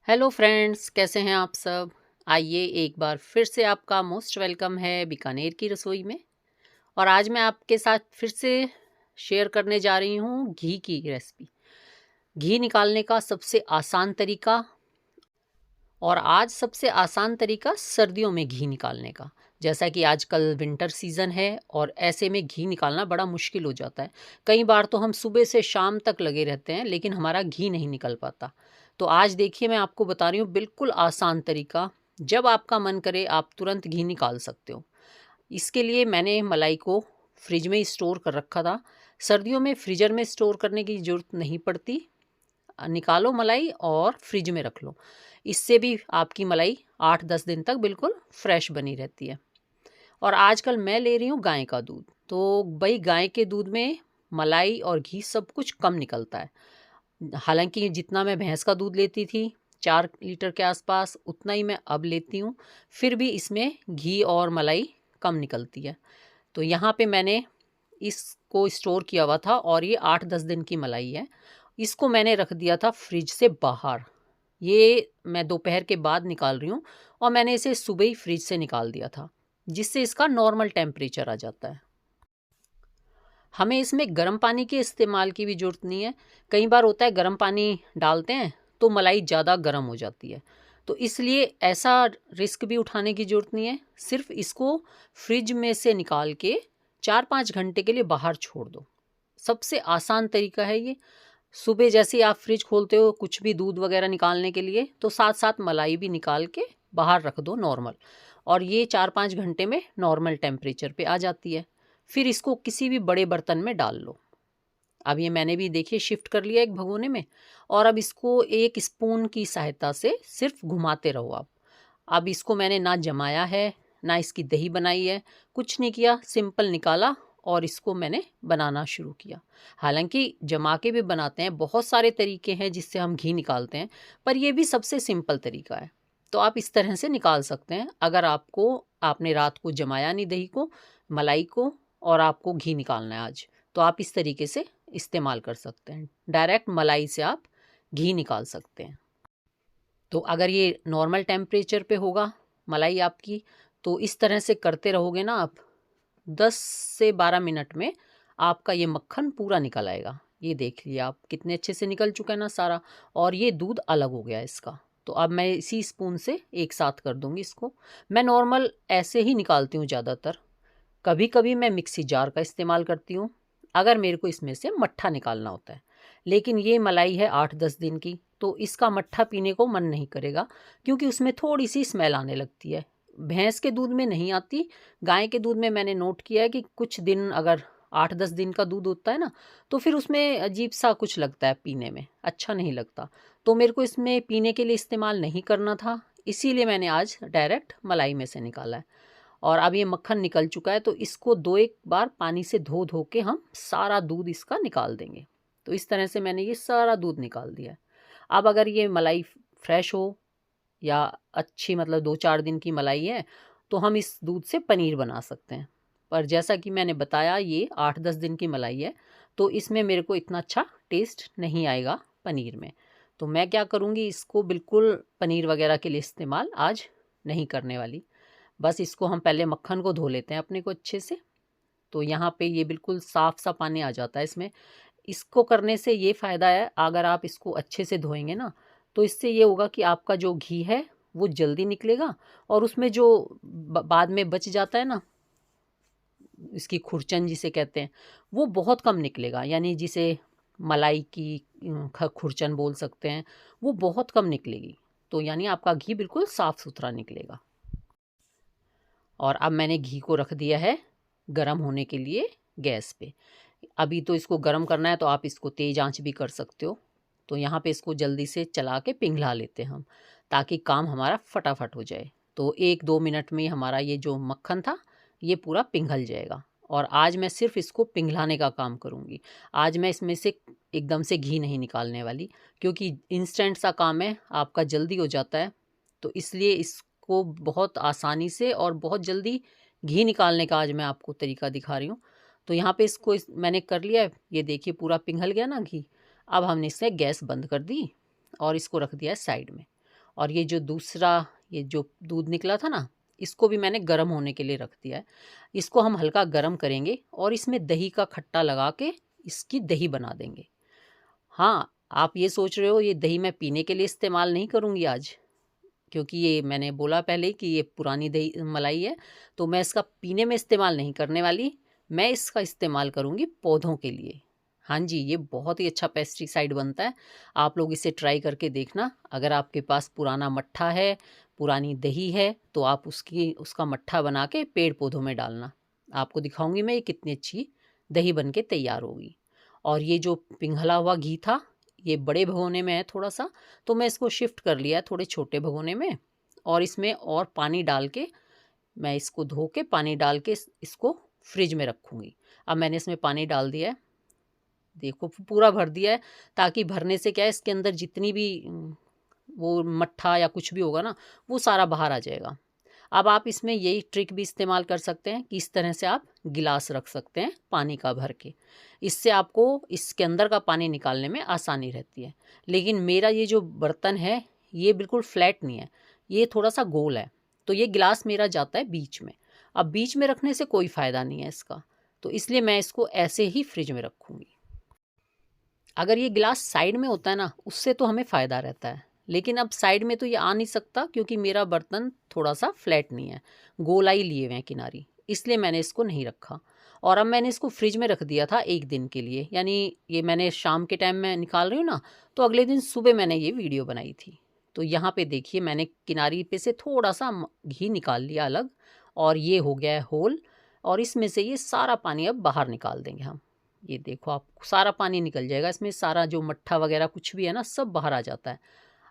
Hello friends, कैसे हैं आप सब। आइए एक बार फिर से आपका मोस्ट वेलकम है बीकानेर की रसोई में। और आज मैं आपके साथ फिर से शेयर करने जा रही हूँ घी की रेसिपी। घी निकालने का सबसे आसान तरीका। और आज सबसे आसान तरीका सर्दियों में घी निकालने का। जैसा कि आजकल विंटर सीज़न है और ऐसे में घी निकालना बड़ा मुश्किल हो जाता है। कई बार तो हम सुबह से शाम तक लगे रहते हैं लेकिन हमारा घी नहीं निकल पाता। तो आज देखिए मैं आपको बता रही हूँ बिल्कुल आसान तरीका। जब आपका मन करे आप तुरंत घी निकाल सकते हो। इसके लिए मैंने मलाई को फ्रिज में स्टोर कर रखा था। सर्दियों में फ्रीजर में स्टोर करने की ज़रूरत नहीं पड़ती। निकालो मलाई और फ्रिज में रख लो। इससे भी आपकी मलाई 8-10 दिन तक बिल्कुल फ्रेश बनी रहती है। और आजकल मैं ले रही हूँ गाय का दूध। तो भाई गाय के दूध में मलाई और घी सब कुछ कम निकलता है। हालांकि जितना मैं भैंस का दूध लेती थी 4 लीटर के आसपास, उतना ही मैं अब लेती हूँ। फिर भी इसमें घी और मलाई कम निकलती है। तो यहाँ पे मैंने इसको स्टोर किया हुआ था और ये 8-10 दिन की मलाई है। इसको मैंने रख दिया था फ्रिज से बाहर। ये मैं दोपहर के बाद निकाल रही हूँ और मैंने इसे सुबह ही फ्रिज से निकाल दिया था, जिससे इसका नॉर्मल टेम्परेचर आ जाता है। हमें इसमें गर्म पानी के इस्तेमाल की भी ज़रूरत नहीं है। कई बार होता है गर्म पानी डालते हैं तो मलाई ज़्यादा गर्म हो जाती है। तो इसलिए ऐसा रिस्क भी उठाने की ज़रूरत नहीं है। सिर्फ इसको फ्रिज में से निकाल के 4-5 घंटे के लिए बाहर छोड़ दो। सबसे आसान तरीका है ये। सुबह जैसे ही आप फ्रिज खोलते हो कुछ भी दूध वगैरह निकालने के लिए, तो साथ साथ मलाई भी निकाल के बाहर रख दो नॉर्मल। और ये 4-5 घंटे में नॉर्मल टेम्परेचर पे आ जाती है। फिर इसको किसी भी बड़े बर्तन में डाल लो। अब ये मैंने भी देखिए शिफ्ट कर लिया एक भगोने में। और अब इसको एक स्पून की सहायता से सिर्फ घुमाते रहो आप। अब इसको मैंने ना जमाया है ना इसकी दही बनाई है, कुछ नहीं किया, सिंपल निकाला और इसको मैंने बनाना शुरू किया। हालांकि जमा के भी बनाते हैं, बहुत सारे तरीके हैं जिससे हम घी निकालते हैं, पर यह भी सबसे सिंपल तरीका है। तो आप इस तरह से निकाल सकते हैं। अगर आपने रात को जमाया नहीं दही को, मलाई को, और आपको घी निकालना है आज, तो आप इस तरीके से इस्तेमाल कर सकते हैं। डायरेक्ट मलाई से आप घी निकाल सकते हैं। तो अगर ये नॉर्मल टेम्परेचर पे होगा मलाई आपकी, तो इस तरह से करते रहोगे ना आप, 10 से 12 मिनट में आपका ये मक्खन पूरा निकल आएगा। ये देख लिया आप कितने अच्छे से निकल चुका है ना सारा। और ये दूध अलग हो गया इसका। तो अब मैं इसी स्पून से एक साथ कर दूंगी इसको। मैं नॉर्मल ऐसे ही निकालती हूँ ज़्यादातर। कभी कभी मैं मिक्सी जार का इस्तेमाल करती हूँ अगर मेरे को इसमें से मट्ठा निकालना होता है। लेकिन ये मलाई है 8-10 दिन की, तो इसका मट्ठा पीने को मन नहीं करेगा, क्योंकि उसमें थोड़ी सी स्मेल आने लगती है। भैंस के दूध में नहीं आती। गाय के दूध में मैंने नोट किया है कि कुछ दिन, अगर 8-10 दिन का दूध होता है ना, तो फिर उसमें अजीब सा कुछ लगता है, पीने में अच्छा नहीं लगता। तो मेरे को इसमें पीने के लिए इस्तेमाल नहीं करना था, इसीलिए मैंने आज डायरेक्ट मलाई में से निकाला है। और अब ये मक्खन निकल चुका है, तो इसको 2-1 बार पानी से धो धो के हम सारा दूध इसका निकाल देंगे। तो इस तरह से मैंने ये सारा दूध निकाल दिया है। अब अगर ये मलाई फ्रेश हो या अच्छी, मतलब 2-4 दिन की मलाई है, तो हम इस दूध से पनीर बना सकते हैं। पर जैसा कि मैंने बताया ये 8-10 दिन की मलाई है, तो इसमें मेरे को इतना अच्छा टेस्ट नहीं आएगा पनीर में। तो मैं क्या करूँगी, इसको बिल्कुल पनीर वगैरह के लिए इस्तेमाल आज नहीं करने वाली। बस इसको हम पहले मक्खन को धो लेते हैं अपने को अच्छे से। तो यहाँ पे ये बिल्कुल साफ सा पानी आ जाता है इसमें। इसको करने से ये फ़ायदा है, अगर आप इसको अच्छे से धोएंगे ना, तो इससे ये होगा कि आपका जो घी है वो जल्दी निकलेगा। और उसमें जो बाद में बच जाता है ना, इसकी खुरचन जिसे कहते हैं, वो बहुत कम निकलेगा। यानी जिसे मलाई की खुरचन बोल सकते हैं, वो बहुत कम निकलेगी। तो यानी आपका घी बिल्कुल साफ़ सुथरा निकलेगा। और अब मैंने घी को रख दिया है गरम होने के लिए गैस पे। अभी तो इसको गरम करना है, तो आप इसको तेज़ आंच भी कर सकते हो। तो यहाँ पे इसको जल्दी से चला के पिघला लेते हैं हम, ताकि काम हमारा फटाफट हो जाए। तो 1-2 मिनट में हमारा ये जो मक्खन था ये पूरा पिघल जाएगा। और आज मैं सिर्फ इसको पिघलाने का काम करूँगी। आज मैं इसमें से एकदम से घी नहीं निकालने वाली, क्योंकि इंस्टेंट सा काम है, आपका जल्दी हो जाता है। तो इसलिए इसको बहुत आसानी से और बहुत जल्दी घी निकालने का आज मैं आपको तरीका दिखा रही हूँ। तो यहाँ पे मैंने कर लिया है। ये देखिए पूरा पिघल गया ना घी। अब हमने इससे गैस बंद कर दी और इसको रख दिया है साइड में। और ये जो दूसरा ये जो दूध निकला था ना, इसको भी मैंने गर्म होने के लिए रख दिया है। इसको हम हल्का गर्म करेंगे और इसमें दही का खट्टा लगा के इसकी दही बना देंगे। हाँ, आप ये सोच रहे हो ये दही मैं पीने के लिए इस्तेमाल नहीं करूँगी आज, क्योंकि ये मैंने बोला पहले ही कि ये पुरानी दही मलाई है, तो मैं इसका पीने में इस्तेमाल नहीं करने वाली। मैं इसका इस्तेमाल करूँगी पौधों के लिए। हाँ जी, ये बहुत ही अच्छा पेस्टिसाइड बनता है। आप लोग इसे ट्राई करके देखना। अगर आपके पास पुराना मट्ठा है, पुरानी दही है, तो आप उसका मट्ठा बना के पेड़ पौधों में डालना। आपको दिखाऊंगी मैं ये कितनी अच्छी दही बन के तैयार होगी। और ये जो पिघला हुआ घी था, ये बड़े भगोने में है थोड़ा सा, तो मैं इसको शिफ्ट कर लिया है थोड़े छोटे भगोने में, और इसमें और पानी डाल के मैं इसको धो के पानी डाल के इसको फ्रिज में रखूँगी। अब मैंने इसमें पानी डाल दिया है, देखो पूरा भर दिया है, ताकि भरने से क्या है इसके अंदर जितनी भी वो मट्ठा या कुछ भी होगा ना, वो सारा बाहर आ जाएगा। अब आप इसमें यही ट्रिक भी इस्तेमाल कर सकते हैं कि इस तरह से आप गिलास रख सकते हैं पानी का भर के। इससे आपको इसके अंदर का पानी निकालने में आसानी रहती है। लेकिन मेरा ये जो बर्तन है ये बिल्कुल फ्लैट नहीं है, ये थोड़ा सा गोल है, तो ये गिलास मेरा जाता है बीच में। अब बीच में रखने से कोई फ़ायदा नहीं है इसका, तो इसलिए मैं इसको ऐसे ही फ्रिज में रखूँगी। अगर ये गिलास साइड में होता है ना, उससे तो हमें फ़ायदा रहता है, लेकिन अब साइड में तो ये आ नहीं सकता क्योंकि मेरा बर्तन थोड़ा सा फ्लैट नहीं है, गोलाई लिए हुए हैं किनारी, इसलिए मैंने इसको नहीं रखा। और अब मैंने इसको फ्रिज में रख दिया था 1 दिन के लिए, यानी ये मैंने शाम के टाइम में निकाल रही हूँ ना, तो अगले दिन सुबह मैंने ये वीडियो बनाई थी। तो यहाँ पे देखिए मैंने किनारी पे से थोड़ा सा घी निकाल लिया अलग, और ये हो गया है होल, और इसमें से ये सारा पानी अब बाहर निकाल देंगे हम। ये देखो आप सारा पानी निकल जाएगा इसमें, सारा जो मट्ठा वगैरह कुछ भी है ना सब बाहर आ जाता है।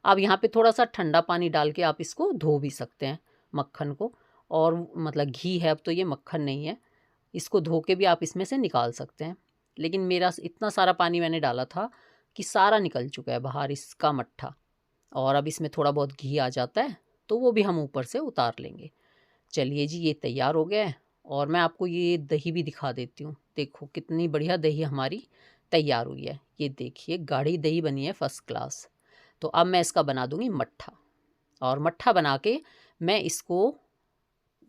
अब यहाँ पे थोड़ा सा ठंडा पानी डाल के आप इसको धो भी सकते हैं मक्खन को, और मतलब घी है, अब तो ये मक्खन नहीं है, इसको धो के भी आप इसमें से निकाल सकते हैं। लेकिन मेरा इतना सारा पानी मैंने डाला था कि सारा निकल चुका है बाहर इसका मट्ठा, और अब इसमें थोड़ा बहुत घी आ जाता है, तो वो भी हम ऊपर से उतार लेंगे। चलिए जी, ये तैयार हो गया है, और मैं आपको ये दही भी दिखा देती हूँ। देखो कितनी बढ़िया दही हमारी तैयार हुई है, ये देखिए गाढ़ी दही बनी है फर्स्ट क्लास। तो अब मैं इसका बना दूंगी मट्ठा, और मट्ठा बना के मैं इसको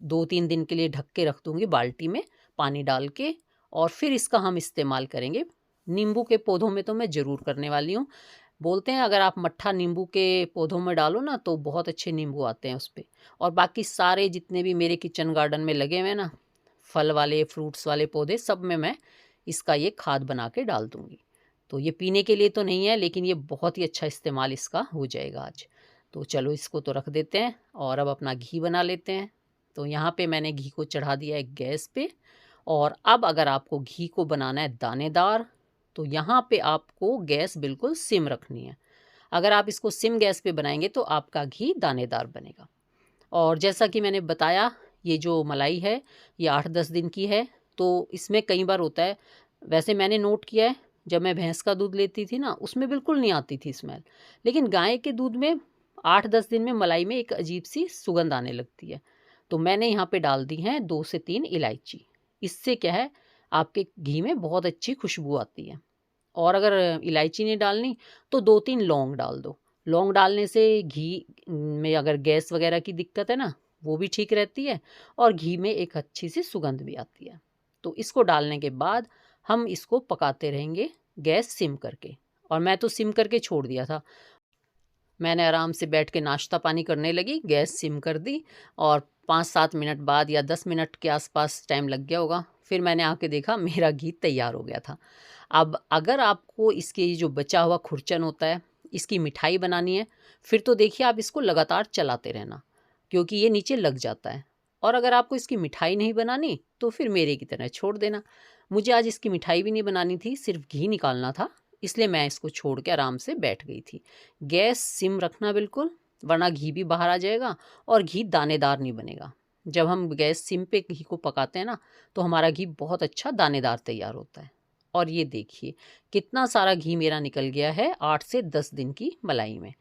2-3 दिन के लिए ढक के रख दूंगी बाल्टी में पानी डाल के, और फिर इसका हम इस्तेमाल करेंगे। नींबू के पौधों में तो मैं ज़रूर करने वाली हूँ। बोलते हैं अगर आप मट्ठा नींबू के पौधों में डालो ना तो बहुत अच्छे नींबू आते हैं उस पर। और बाकी सारे जितने भी मेरे किचन गार्डन में लगे हुए हैं ना, फल वाले फ्रूट्स वाले पौधे, सब में मैं इसका ये खाद बना के डाल दूँगी। तो ये पीने के लिए तो नहीं है, लेकिन ये बहुत ही अच्छा इस्तेमाल इसका हो जाएगा आज। तो चलो इसको तो रख देते हैं, और अब अपना घी बना लेते हैं। तो यहाँ पे मैंने घी को चढ़ा दिया है गैस पे, और अब अगर आपको घी को बनाना है दानेदार, तो यहाँ पे आपको गैस बिल्कुल सिम रखनी है। अगर आप इसको सिम गैस पे बनाएंगे तो आपका घी दानेदार बनेगा। और जैसा कि मैंने बताया, ये जो मलाई है ये 8-10 दिन की है, तो इसमें कई बार होता है, वैसे मैंने नोट किया है जब मैं भैंस का दूध लेती थी ना, उसमें बिल्कुल नहीं आती थी स्मेल, लेकिन गाय के दूध में 8-10 दिन में मलाई में एक अजीब सी सुगंध आने लगती है। तो मैंने यहाँ पे डाल दी हैं 2 से 3 इलायची। इससे क्या है, आपके घी में बहुत अच्छी खुशबू आती है। और अगर इलायची नहीं डालनी तो 2-3 लौंग डाल दो। लौंग डालने से घी में अगर गैस वगैरह की दिक्कत है ना, वो भी ठीक रहती है, और घी में एक अच्छी सी सुगंध भी आती है। तो इसको डालने के बाद हम इसको पकाते रहेंगे गैस सिम करके, और मैं तो सिम करके छोड़ दिया था। मैंने आराम से बैठ के नाश्ता पानी करने लगी, गैस सिम कर दी, और 5-7 मिनट बाद या 10 मिनट के आसपास टाइम लग गया होगा, फिर मैंने आके देखा मेरा घी तैयार हो गया था। अब अगर आपको इसके जो बचा हुआ खुरचन होता है, इसकी मिठाई बनानी है, फिर तो देखिए आप इसको लगातार चलाते रहना, क्योंकि ये नीचे लग जाता है। और अगर आपको इसकी मिठाई नहीं बनानी तो फिर मेरे की तरह छोड़ देना। मुझे आज इसकी मिठाई भी नहीं बनानी थी, सिर्फ घी निकालना था, इसलिए मैं इसको छोड़ के आराम से बैठ गई थी। गैस सिम रखना बिल्कुल, वरना घी भी बाहर आ जाएगा और घी दानेदार नहीं बनेगा। जब हम गैस सिम पे घी को पकाते हैं ना, तो हमारा घी बहुत अच्छा दानेदार तैयार होता है। और ये देखिए कितना सारा घी मेरा निकल गया है 8 से 10 दिन की मलाई में।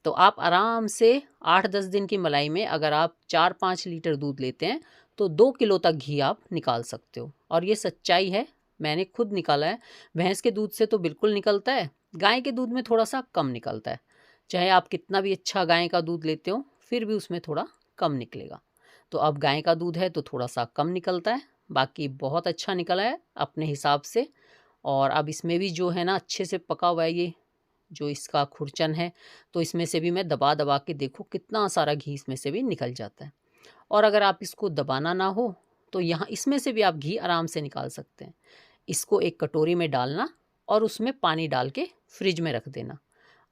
तो आप आराम से 8-10 दिन की मलाई में अगर आप 4-5 लीटर दूध लेते हैं तो 2 किलो तक घी आप निकाल सकते हो। और ये सच्चाई है, मैंने खुद निकाला है। भैंस के दूध से तो बिल्कुल निकलता है, गाय के दूध में थोड़ा सा कम निकलता है। चाहे आप कितना भी अच्छा गाय का दूध लेते हो फिर भी उसमें थोड़ा कम निकलेगा। तो अब गाय का दूध है तो थोड़ा सा कम निकलता है, बाकी बहुत अच्छा निकला है अपने हिसाब से। और अब इसमें भी जो है ना अच्छे से पका हुआ है ये जो इसका खुरचन है, तो इसमें से भी मैं दबा दबा के देखो कितना सारा घी इसमें से भी निकल जाता है। और अगर आप इसको दबाना ना हो तो यहाँ इसमें से भी आप घी आराम से निकाल सकते हैं। इसको एक कटोरी में डालना और उसमें पानी डाल के फ्रिज में रख देना,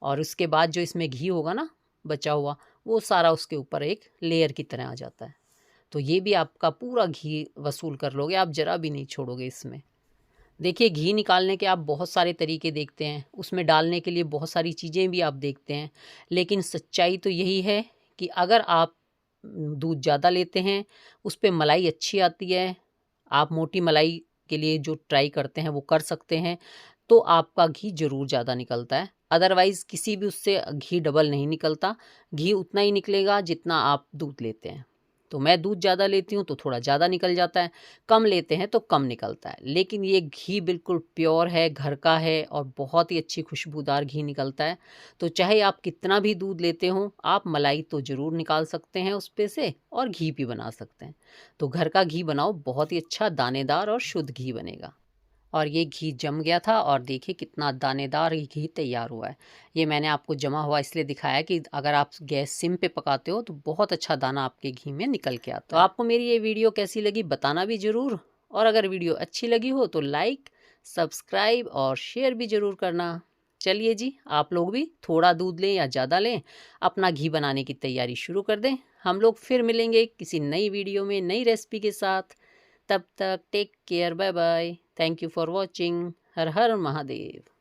और उसके बाद जो इसमें घी होगा ना बचा हुआ, वो सारा उसके ऊपर एक लेयर की तरह आ जाता है। तो ये भी आपका पूरा घी वसूल कर लोगे, आप ज़रा भी नहीं छोड़ोगे इसमें। देखिए घी निकालने के आप बहुत सारे तरीके देखते हैं, उसमें डालने के लिए बहुत सारी चीज़ें भी आप देखते हैं, लेकिन सच्चाई तो यही है कि अगर आप दूध ज़्यादा लेते हैं, उस पे मलाई अच्छी आती है, आप मोटी मलाई के लिए जो ट्राई करते हैं वो कर सकते हैं, तो आपका घी ज़रूर ज़्यादा निकलता है। अदरवाइज़ किसी भी उससे घी डबल नहीं निकलता, घी उतना ही निकलेगा जितना आप दूध लेते हैं। तो मैं दूध ज़्यादा लेती हूँ तो थोड़ा ज़्यादा निकल जाता है, कम लेते हैं तो कम निकलता है। लेकिन ये घी बिल्कुल प्योर है, घर का है और बहुत ही अच्छी खुशबूदार घी निकलता है। तो चाहे आप कितना भी दूध लेते हो, आप मलाई तो ज़रूर निकाल सकते हैं उस पे से और घी भी बना सकते हैं। तो घर का घी बनाओ, बहुत ही अच्छा दानेदार और शुद्ध घी बनेगा। और ये घी जम गया था और देखिए कितना दानेदार ये घी तैयार हुआ है। ये मैंने आपको जमा हुआ इसलिए दिखाया कि अगर आप गैस सिम पे पकाते हो तो बहुत अच्छा दाना आपके घी में निकल के आता है। तो आपको मेरी ये वीडियो कैसी लगी बताना भी ज़रूर, और अगर वीडियो अच्छी लगी हो तो लाइक, सब्सक्राइब और शेयर भी ज़रूर करना। चलिए जी, आप लोग भी थोड़ा दूध लें या ज़्यादा लें, अपना घी बनाने की तैयारी शुरू कर दें। हम लोग फिर मिलेंगे किसी नई वीडियो में नई रेसिपी के साथ। तब तक take care, bye bye, thank you for watching. हर हर महादेव।